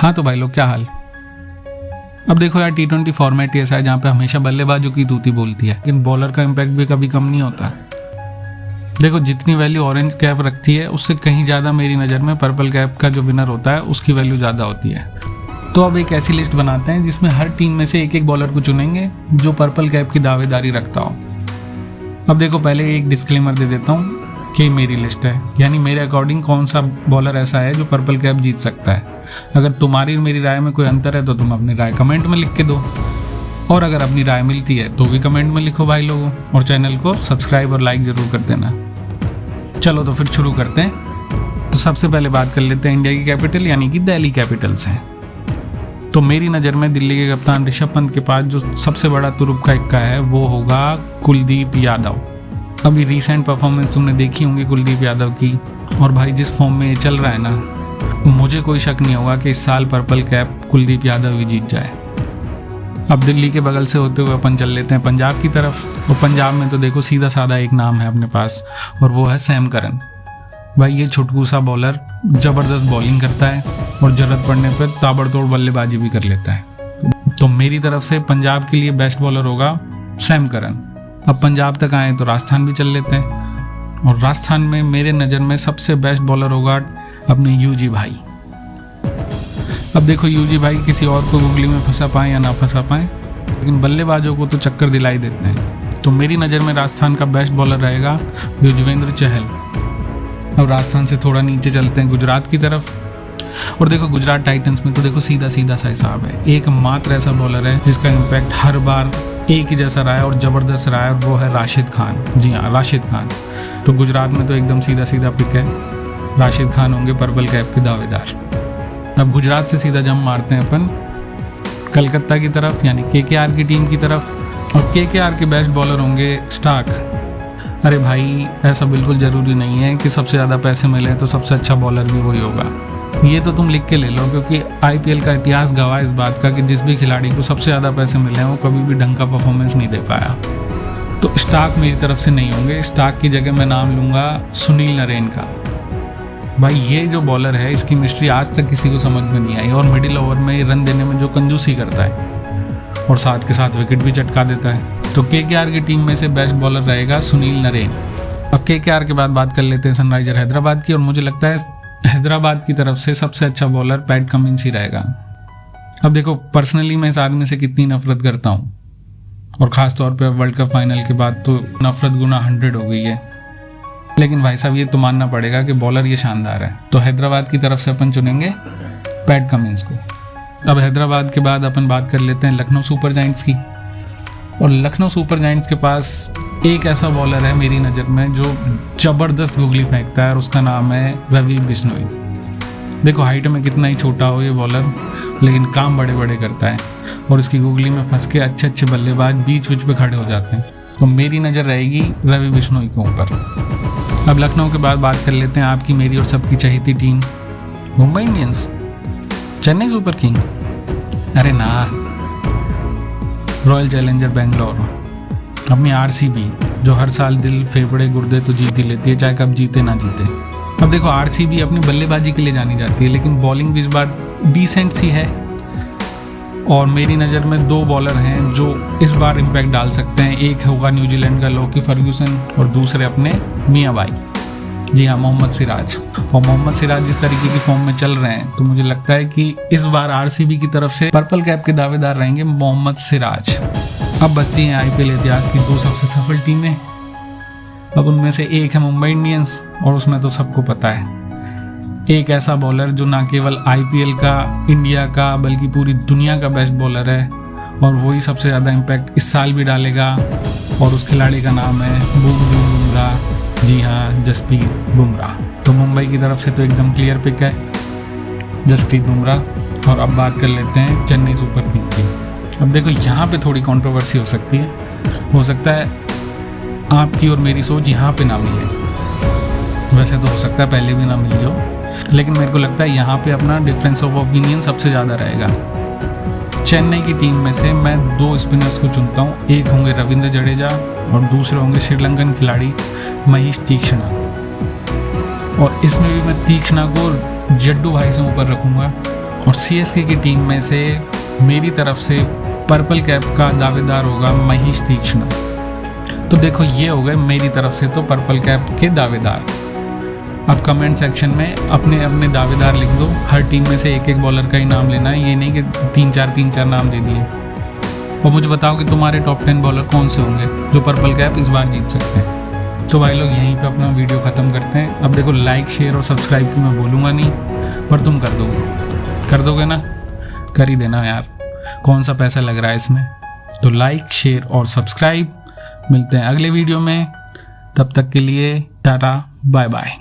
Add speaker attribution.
Speaker 1: हाँ तो भाई लोग, क्या हाल। अब देखो यार, T20 फॉर्मेट ऐसा है जहाँ पे हमेशा बल्लेबाजों की तूती बोलती है, लेकिन बॉलर का इम्पैक्ट भी कभी कम नहीं होता। देखो, जितनी वैल्यू ऑरेंज कैप रखती है उससे कहीं ज़्यादा मेरी नज़र में पर्पल कैप का जो विनर होता है उसकी वैल्यू ज़्यादा होती है। तो अब एक ऐसी लिस्ट बनाते हैं जिसमें हर टीम में से एक एक बॉलर को चुनेंगे जो पर्पल कैप की दावेदारी रखता हो। अब देखो, पहले एक डिस्क्लेमर दे देता हूँ कि मेरी लिस्ट है, यानी मेरे अकॉर्डिंग कौन सा बॉलर ऐसा है जो पर्पल कैप जीत सकता है। अगर तुम्हारी और मेरी राय में कोई अंतर है तो तुम अपनी राय कमेंट में लिख के दो, और अगर अपनी राय मिलती है तो भी कमेंट में लिखो भाई लोगों, और चैनल को सब्सक्राइब और लाइक ज़रूर कर देना। चलो तो फिर शुरू करते हैं। तो सबसे पहले बात कर लेते हैं इंडिया की कैपिटल यानी कि दिल्ली कैपिटल्स हैं। तो मेरी नज़र में दिल्ली के कप्तान ऋषभ पंत के पास जो सबसे बड़ा तुरुप का इक्का है वो होगा कुलदीप यादव। अभी रीसेंट परफॉर्मेंस तुमने देखी होंगी कुलदीप यादव की, और भाई जिस फॉर्म में ये चल रहा है ना, मुझे कोई शक नहीं होगा कि इस साल पर्पल कैप कुलदीप यादव ही जीत जाए। अब दिल्ली के बगल से होते हुए अपन चल लेते हैं पंजाब की तरफ। और पंजाब में तो देखो सीधा साधा एक नाम है अपने पास, और वो है सैम करन। भाई ये छुटकू सा बॉलर ज़बरदस्त बॉलिंग करता है और ज़रूरत पड़ने पर ताबड़तोड़ बल्लेबाजी भी कर लेता है। तो मेरी तरफ से पंजाब के लिए बेस्ट बॉलर होगा सैम करन। अब पंजाब तक आए तो राजस्थान भी चल लेते हैं, और राजस्थान में मेरे नज़र में सबसे बेस्ट बॉलर होगा अपने यूजी भाई। अब देखो, यूजी भाई किसी और को गुगली में फंसा पाए या ना फंसा पाए, लेकिन बल्लेबाजों को तो चक्कर दिलाई देते हैं। तो मेरी नज़र में राजस्थान का बेस्ट बॉलर रहेगा युजवेंद्र चहल। अब राजस्थान से थोड़ा नीचे चलते हैं गुजरात की तरफ, और देखो गुजरात टाइटंस में तो देखो सीधा सीधा सा हिसाब है। एकमात्र ऐसा बॉलर है जिसका इम्पैक्ट हर बार एक ही जैसा रहा है और ज़बरदस्त रहा है, और वो है राशिद खान। जी हाँ, राशिद खान। तो गुजरात में तो एकदम सीधा सीधा पिक है, राशिद खान होंगे पर्पल कैप के दावेदार। अब गुजरात से सीधा जंप मारते हैं अपन कलकत्ता की तरफ यानी KKR की टीम की तरफ, और KKR के बेस्ट बॉलर होंगे स्टार्क। अरे भाई, ऐसा बिल्कुल ज़रूरी नहीं है कि सबसे ज़्यादा पैसे मिले तो सबसे अच्छा बॉलर भी वही होगा। ये तो तुम लिख के ले लो, क्योंकि IPL का इतिहास गवाह इस बात का कि जिस भी खिलाड़ी को सबसे ज़्यादा पैसे मिले हैं वो कभी भी ढंग का परफॉर्मेंस नहीं दे पाया। तो स्टार्क मेरी तरफ से नहीं होंगे। स्टार्क की जगह मैं नाम लूँगा सुनील नरेन का। भाई ये जो बॉलर है इसकी मिस्ट्री आज तक किसी को समझ में नहीं आई, और मिडिल ओवर में रन देने में जो कंजूसी करता है और साथ के साथ विकेट भी चटका देता है। तो KKR की टीम में से बेस्ट बॉलर रहेगा सुनील नरेन। अब KKR के बाद बात कर लेते हैं सनराइजर हैदराबाद की, और मुझे लगता है हैदराबाद की तरफ से सबसे अच्छा बॉलर पैट कमिंस ही रहेगा। अब देखो, पर्सनली मैं इस आदमी से कितनी नफरत करता हूँ, और ख़ास तौर पे वर्ल्ड कप फाइनल के बाद तो नफरत गुना 100 हो गई है। लेकिन भाई साहब, ये तो मानना पड़ेगा कि बॉलर ये शानदार है। तो हैदराबाद की तरफ से अपन चुनेंगे पैट कमिंस को। अब हैदराबाद के बाद अपन बात कर लेते हैं लखनऊ सुपर जायंट्स की, और लखनऊ सुपर जायंट्स के पास एक ऐसा बॉलर है मेरी नज़र में जो ज़बरदस्त गुगली फेंकता है, और उसका नाम है रवि बिश्नोई। देखो, हाइट में कितना ही छोटा हो ये बॉलर, लेकिन काम बड़े बड़े करता है, और इसकी गुगली में फंस के अच्छे अच्छे बल्लेबाज बीच बीच पे खड़े हो जाते हैं। तो मेरी नज़र रहेगी रवि बिश्नोई के ऊपर। अब लखनऊ के बाद बात कर लेते हैं आपकी, मेरी और सबकी चहेती team Mumbai Indians, Chennai super king, अरे ना, रॉयल चैलेंजर बेंगलोर, अपनी RCB जो हर साल दिल फेफड़े गुर्दे तो जीत ही लेती है, चाहे कब जीते ना जीते। अब देखो, RCB अपनी बल्लेबाजी के लिए जानी जाती है, लेकिन बॉलिंग भी इस बार डिसेंट सी है, और मेरी नज़र में दो बॉलर हैं जो इस बार इम्पैक्ट डाल सकते हैं। एक होगा न्यूजीलैंड का लॉकी फर्ग्यूसन, और दूसरे अपने मियाँ भाई, जी हाँ, मोहम्मद सिराज। और मोहम्मद सिराज जिस तरीके की फॉर्म में चल रहे हैं, तो मुझे लगता है कि इस बार RCB की तरफ से पर्पल कैप के दावेदार रहेंगे मोहम्मद सिराज। अब बचती हैं IPL इतिहास की दो सबसे सफल टीमें। अब उनमें से एक है मुंबई इंडियंस, और उसमें तो सबको पता है, एक ऐसा बॉलर जो ना केवल IPL का, इंडिया का, बल्कि पूरी दुनिया का बेस्ट बॉलर है, और वही सबसे ज़्यादा इम्पैक्ट इस साल भी डालेगा, और उस खिलाड़ी का नाम है बुमराह। जी हाँ, जसप्रीत बुमराह। तो मुंबई की तरफ से तो एकदम क्लियर पिक है जसप्रीत बुमराह। और अब बात कर लेते हैं चेन्नई सुपर किंग की। अब देखो, यहाँ पे थोड़ी कंट्रोवर्सी हो सकती है, हो सकता है आपकी और मेरी सोच यहाँ पे ना मिले, वैसे तो हो सकता है पहले भी ना मिली हो, लेकिन मेरे को लगता है यहाँ पे अपना डिफरेंस ऑफ ओपिनियन सबसे ज़्यादा रहेगा। चेन्नई की टीम में से मैं दो स्पिनर्स को चुनता हूँ, एक होंगे रविंद्र जडेजा और दूसरे होंगे श्रीलंकन खिलाड़ी महेश तीक्ष्णा। और इसमें भी मैं तीक्ष्णा को जड्डू भाई से ऊपर रखूँगा, और सीएसके की टीम में से मेरी तरफ से पर्पल कैप का दावेदार होगा महेश तीक्ष्ण। तो देखो ये हो गए मेरी तरफ से तो पर्पल कैप के दावेदार। अब कमेंट सेक्शन में अपने अपने दावेदार लिख दो। हर टीम में से एक एक बॉलर का ही नाम लेना है, ये नहीं कि तीन चार नाम दे दिए। और मुझे बताओ कि तुम्हारे टॉप 10 बॉलर कौन से होंगे जो पर्पल कैप इस बार जीत सकते हैं। तो भाई लोग यहीं पे अपना वीडियो ख़त्म करते हैं। अब देखो लाइक शेयर और सब्सक्राइब की मैं बोलूँगा नहीं, पर तुम कर दोगे ना? कर ही देना यार, कौन सा पैसा लग रहा है इसमें। तो लाइक शेयर और सब्सक्राइब। मिलते हैं अगले वीडियो में, तब तक के लिए टाटा बाय बाय।